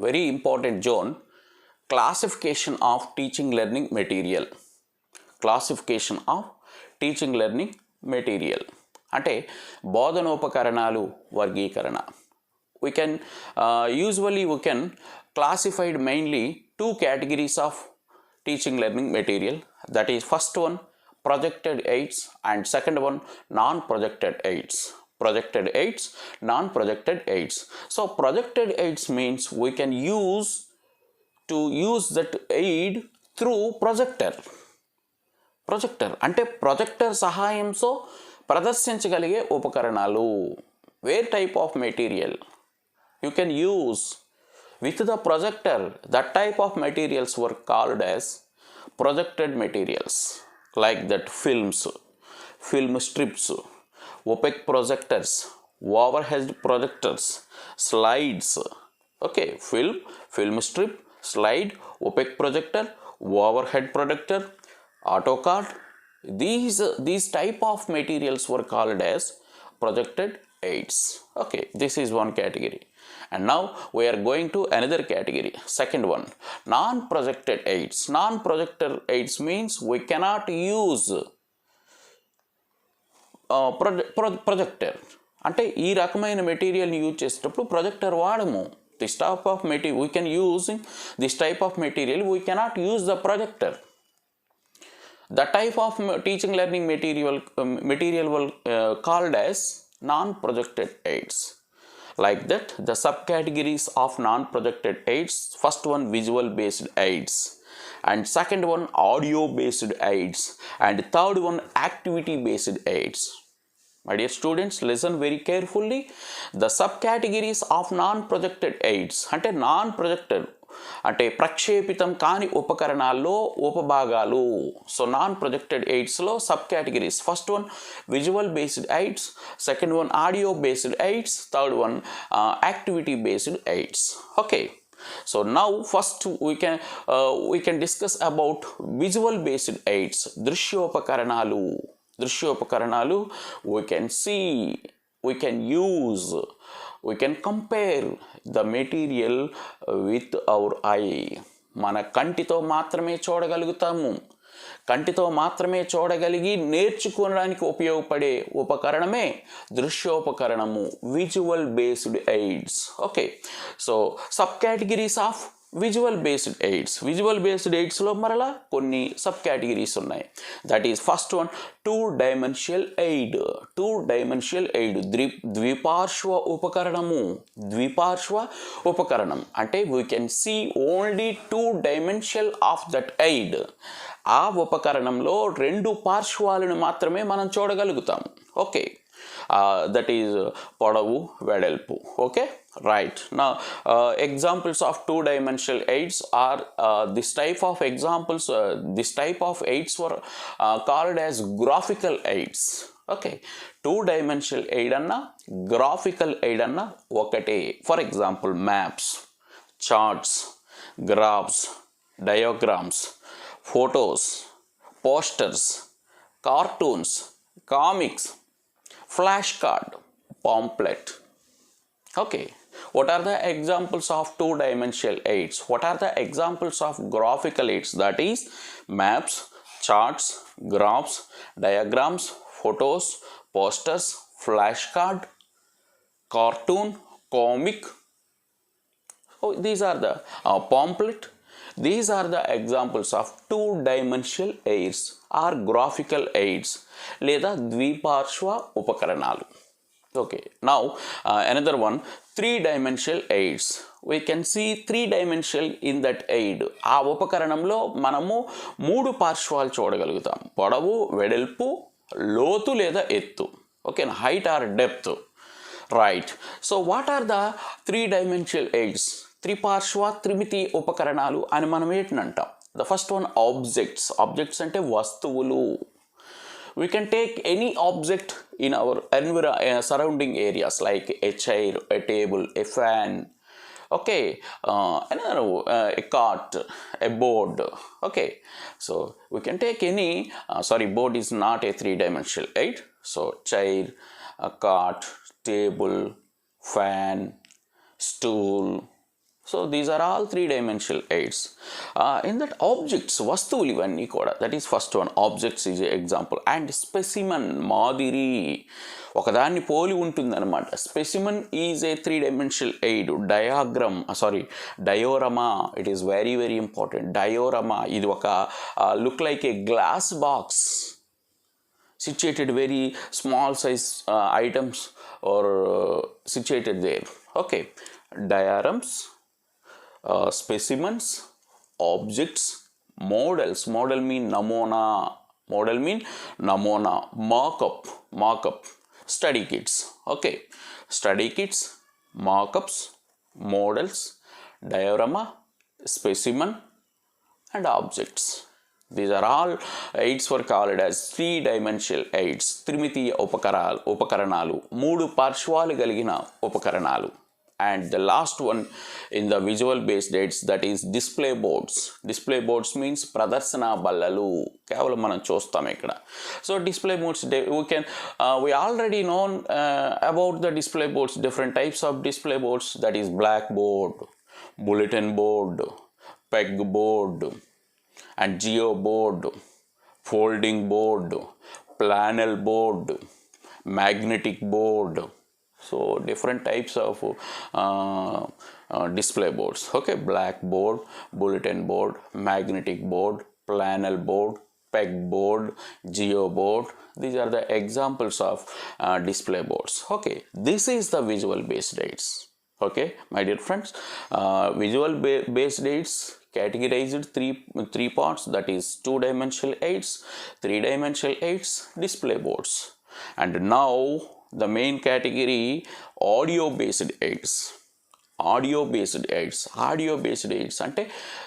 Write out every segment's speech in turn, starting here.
very important zone, classification of teaching learning material. Classification of teaching learning material అంటే బోధనోపకరణాలు వర్గీకరణ. We can usually classified mainly two categories of teaching learning material. That is, first one projected aids and second one non-projected aids. Projected aids, non-projected aids. So projected aids means we can use that aid through projector. Projector అంటే projector సహాయంతో ప్రదర్శించగలిగే ఉపకరణాలు. Where type of material you can use with the projector, that type of materials were called as projected materials. Like that films, film strips, opaque projectors, overhead projectors, slides. Okay, film strip, slide, opaque projector, overhead projector, AutoCAD. These type of materials were called as projected aids. Okay, this is one category. And now we are going to another category, second one, non-projected aids. Non-projected aids means we cannot use projector. అంటే ఈ రకమైన మెటీరియల్ని use చేసేటప్పుడు projector వాడము. This type of material we can using this type of material we cannot use the projector. The type of teaching learning material will called as non-projected aids. Like that, the subcategories of non-projected aids, first one visual based aids, and second one audio based aids, and third one activity based aids. My dear students, listen very carefully. The subcategories of non-projected aids అంటే non-projected అంటే ప్రక్షేపితం కాని ఉపకరణాల్లో ఉపభాగాలు. So non projected ఎయిడ్స్లో sub categories, first one visual based aids, second one audio based aids, third one activity based aids. Okay, so now first we can discuss about visual based aids. దృశ్యోపకరణాలు we can see, we can use, we can compare the material with our eye. మన కంటితో మాత్రమే చూడగలుగుతాము. కంటితో మాత్రమే చూడగలిగి నేర్చుకోవడానికి ఉపయోగపడే ఉపకరణమే దృశ్యోపకరణము, visual based aids. Okay, so sub categories of visual based aids. Visual based ఎయిడ్స్లో మరలా కొన్ని సబ్ కేటగిరీస్ ఉన్నాయి. That is first one two dimensional aid. ద్విపార్శ్వ ఉపకరణం అంటే we can see only two dimensional of that aid. ఆ ఉపకరణంలో రెండు పార్శ్వాలను మాత్రమే మనం చూడగలుగుతాం. ఓకే, that is పొడవు, వెడల్పు. Okay, right. Now examples of two dimensional aids are this type of aids were called as graphical aids. Okay, two dimensional aid అన్న graphical aid అన్న ఒకటే. For example maps, charts, graphs, diagrams, photos, posters, cartoons, comics, flashcard, pamphlet. Okay, what are the examples of two dimensional aids? What are the examples of graphical aids? That is maps, charts, graphs, diagrams, photos, posters, flashcard, cartoon, comic. Oh, these are the pamphlet. These are the examples of two dimensional aids or graphical aids లేదా ద్విపార్శ్వ ఉపకరణాలు. Okay, now another one three dimensional aids. We can see three dimensional in that aid. ఆ ఉపకరణంలో మనము మూడు పార్శ్వాలు చూడగలుగుతాం: పొడవు, వెడల్పు, లోతు లేదా ఎత్తు. Okay, height or depth. Right. So what are the three dimensional aids? త్రిపార్శ్వ త్రిమితి ఉపకరణాలు అని మనం ఏంటని అంటాం. ద ఫస్ట్ వన్ ఆబ్జెక్ట్స్ అంటే వస్తువులు. We can take any object in our surrounding areas like a chair, a table, a fan, okay, a cart, a board. Okay, so we can take any board is not a three-dimensional aid. So chair, a cart, table, fan, stool, So these are all three-dimensional aids. In that objects, వస్తువులు ఇవన్నీ కూడా, that is first one. Objects is an example. And specimen, మాదిరి, ఒకదాన్ని పోలి ఉంటుందన్నమాట. Specimen is a three-dimensional aid. Diorama, it is very very important. Diorama, ఇది ఒక look like a glass box, situated very small size items or situated there. Okay, dioramas, specimens, objects, models. Model mean namona. Mock-up. Study kits. Okay, study kits, mock-ups, models, diorama, specimen, and objects. These are all aids were called as three-dimensional aids. త్రిమితీయ ఉపకరణాలు, మూడు పార్శ్వాలు కలిగిన ఉపకరణాలు. And the last one in the visual based aids, that is display boards. Display boards means ప్రదర్శన బల్లలు, కేవలం మనం చూస్తాం ఇక్కడ. So display boards, we already known about the display boards, different types of display boards, that is blackboard, bulletin board, pegboard, and geoboard, folding board, flannel board, magnetic board. So different types of display boards. Okay, blackboard, bulletin board, magnetic board, flannel board, pegboard, geoboard. These are the examples of display boards. Okay, this is the visual based aids. Okay, my dear friends, visual based aids categorized three parts, that is two-dimensional aids, three-dimensional aids, display boards. And now the main category, audio based aids. Audio based aids అంటే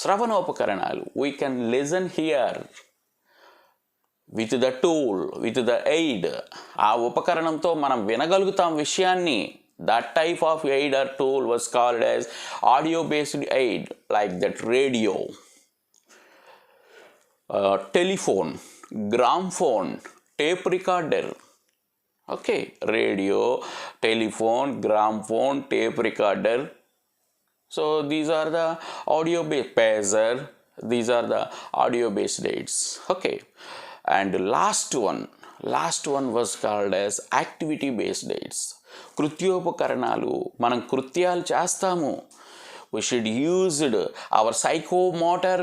శ్రవణోపకరణాలు. We can listen here with the tool, with the aid. ఆ ఉపకరణంతో మనం వినగలుగుతాం విషయాన్ని. That type of aid or tool was called as audio based aid, like that radio, telephone, gramophone, tape recorder. Okay, radio, telephone, gramophone, tape recorder. So these are the audio based, pager, these are the audio based aids. Okay, and last one was called as activity based aids. కృత్యోపకరణాలు, మనం కృత్యాలు చేస్తాము. We should use our psychomotor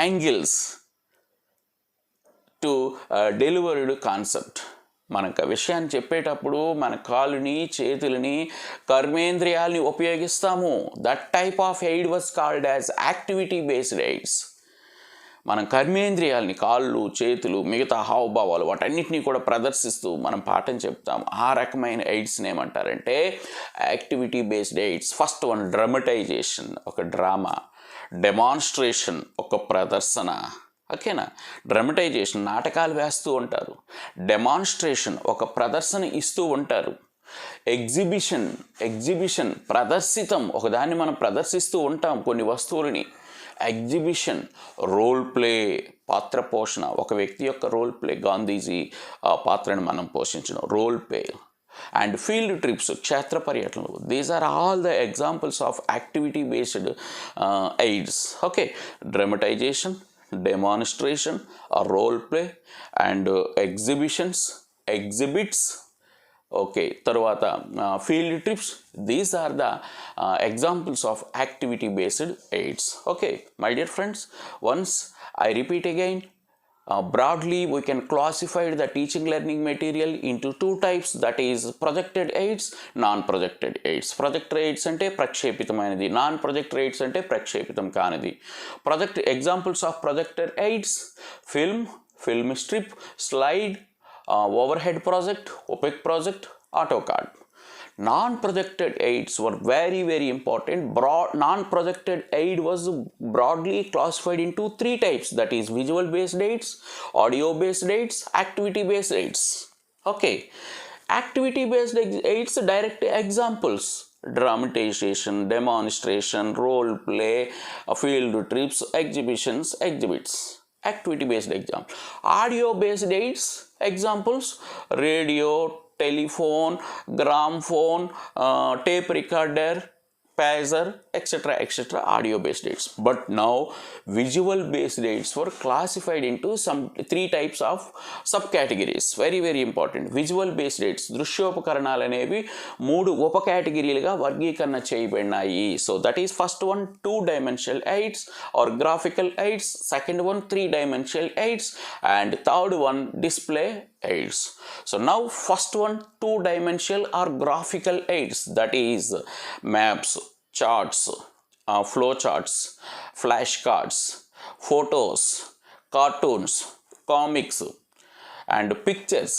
angles to deliver the concept. మనకు విషయాన్ని చెప్పేటప్పుడు మన కాలుని, చేతులని, కర్మేంద్రియాలని ఉపయోగిస్తాము. That type of aid was called as activity based AIDS. మనం కర్మేంద్రియాలని, కాళ్ళు, చేతులు, మిగతా హావభావాలు వాటన్నిటినీ కూడా ప్రదర్శిస్తూ మనం పాఠం చెప్తాము. ఆ రకమైన ఎయిడ్స్ని ఏమంటారంటే activity based AIDS. First one dramatisation, ఒక డ్రామా. డెమాన్స్ట్రేషన్, ఒక ప్రదర్శన. ఓకేనా, డ్రమటైజేషన్ నాటకాలు వేస్తూ ఉంటారు. డెమాన్స్ట్రేషన్ ఒక ప్రదర్శన ఇస్తూ ఉంటారు. ఎగ్జిబిషన్ ప్రదర్శితం, ఒకదాన్ని మనం ప్రదర్శిస్తూ ఉంటాం కొన్ని వస్తువులని. ఎగ్జిబిషన్, రోల్ ప్లే, పాత్ర పోషణ, ఒక వ్యక్తి యొక్క రోల్ ప్లే, గాంధీజీ పాత్రను మనం పోషించడం, role play. And field trips, క్షేత్ర పర్యటనలు. These are all the examples of activity based aids. Okay, dramatization, demonstration, a role play, and exhibits. Okay, tarvata field trips. These are the examples of activity based aids. Okay, my dear friends, once I repeat again, broadly we can classify the teaching learning material into two types, that is projected aids, non-projected aids. Projected aids ante prakshepitamainadi, non-projected aids ante prakshepitam kanadi. Project examples of projected aids: film strip, slide, overhead project, opaque project, AutoCAD. Non-projected aids were very very important. Non-projected aid was broadly classified into three types, that is visual based aids, audio based aids, activity based aids. Okay, activity based aids, direct examples: dramatization, demonstration, role play, field trips, exhibits. Activity based example. Audio based aids examples: radio, telephone, gramophone, tape recorder, pager, etc., etc., audio based aids. But now visual based aids were classified into some 3 types of subcategories. Very very important. visual based aids దృశ్యోపకరణాలు అనేవి 3 ఉప కేటగిరీలుగా వర్గీకరణ చేయబడినాయి. So that is first one 2 dimensional aids or graphical aids, second one 3 dimensional aids, and third one display aids. So now first one 2 dimensional or graphical aids, that is maps, charts, flow charts, flashcards, photos, cartoons, comics, and pictures.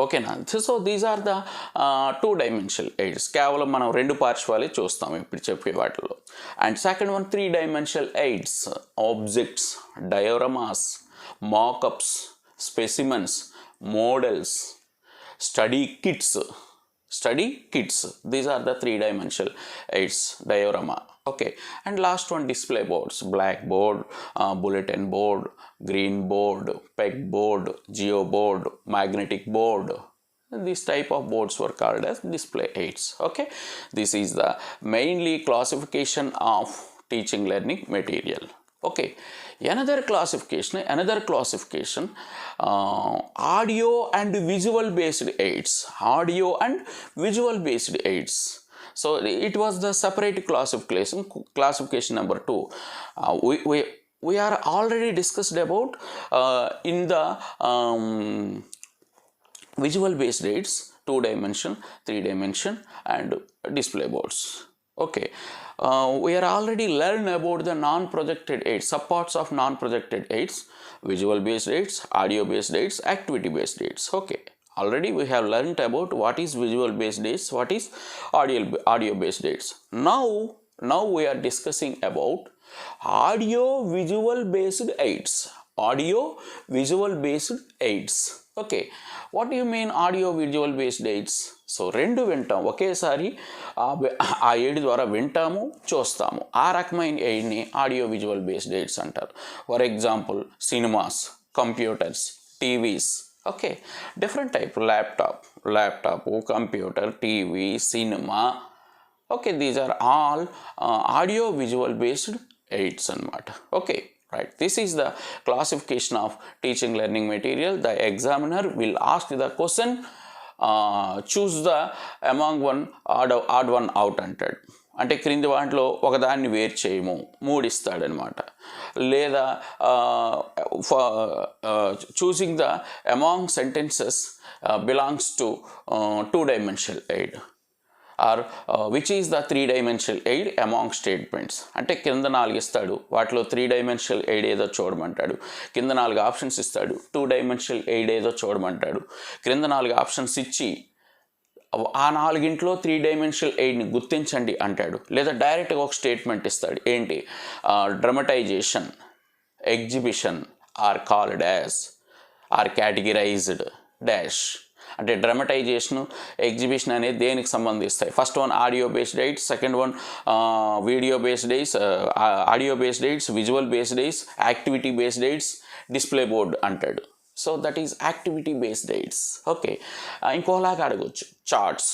ఓకేనా. So these are the 2 dimensional aids. కేవలం మనం 2 పార్శ్వాలే చూస్తాం ఇప్పుడు చెప్పే వాటిలో. And second one 3 dimensional aids, objects, dioramas, mock-ups, specimens, models, study kits. These are the 3 dimensional aids, diorama. Okay, and last one display boards, blackboard, bulletin board, green board, pegboard, geoboard, magnetic board. This type of boards were called as display aids. Okay, this is the mainly classification of teaching learning material. Okay, another classification, audio and visual based aids. So it was the separate classification number 2. We are already discussed about in the visual based aids, 2 dimension, 3 dimension, and display boards. Okay, we are already learned about the non-projected aids, subparts of non-projected aids, visual based aids, audio based aids, activity based aids. Okay, already we have learned about what is visual based aids, what is audio based aids. Now we are discussing about audio visual based aids. Okay, what do you mean audio visual based aids? So 2 వింటాం ఒకేసారి, ఆ aid ద్వారా వింటాము, చూస్తాము. ఆ రకమైన ఎయిడ్ని audio visual based aids అంటారు. For example cinemas, computers, TVs. Okay, different type, laptop, computer, TV, cinema. Okay, these are all audio visual based aids అన్నమాట. Okay, right, this is the classification of teaching learning material. The examiner will ask the question, choose the among one odd one out అంటాడు. అంటే క్రింది వాటిలో ఒకదాన్ని వేరు చేయము, 3 ఇస్తాడనమాట. లేదా choosing the among sentences belongs to 2 dimensional aid, or which is the 3 dimensional aid among statements. అంటే కింద 4 ఇస్తాడు, వాటిలో 3 dimensional aid ఏదో చూడమంటాడు. కింద 4 ఆప్షన్స్ ఇస్తాడు, 2 dimensional aid ఏదో చూడమంటాడు. క్రింద 4 ఆప్షన్స్ ఇచ్చి ఆ 4గింట్లో 3 dimensional aidని గుర్తించండి అంటాడు. లేదా డైరెక్ట్గా ఒక స్టేట్మెంట్ ఇస్తాడు. ఏంటి? Dramatisation, exhibition or called as are categorised dash. అంటే డ్రమటైజేషన్, ఎగ్జిబిషన్ అనేది దేనికి సంబంధిస్తాయి? First one audio based aids, second one video based aids, audio based aids, visual based aids, activity based aids, display board అంటాడు. So that is activity based aids. Okay, ఇంకోలాగా అడగొచ్చు, charts,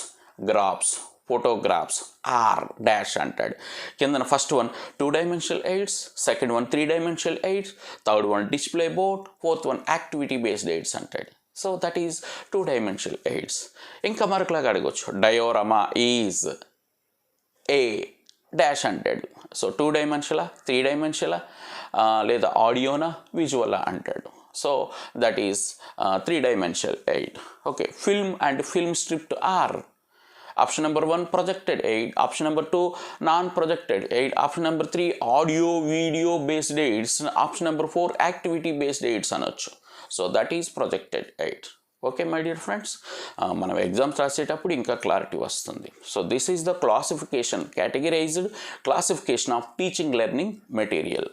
graphs, photographs or dash అంటాడు. కిందన first one 2 dimensional aids, second one 3 dimensional aids, third one display board, fourth one activity based aids అంటాడు. So that is 2 dimensional aids. ఇంకా మరొకలాగా అడగొచ్చు, diorama is a dash అంటాడు. So 2 dimensional, 3 dimensional, లేదా ఆడియోనా, విజువలా అంటాడు. So that is 3 dimensional aid. Okay, film and film strip or option number 1 projected aid, option number 2 non projected aid, option number 3 audio video based aids, option number 4 activity based aids అనొచ్చు. So that is projected aid. Okay my dear friends, మనం exams రాసేటప్పుడు ఇంకా clarity వస్తుంది. So this is the classification, categorised classification of teaching learning material.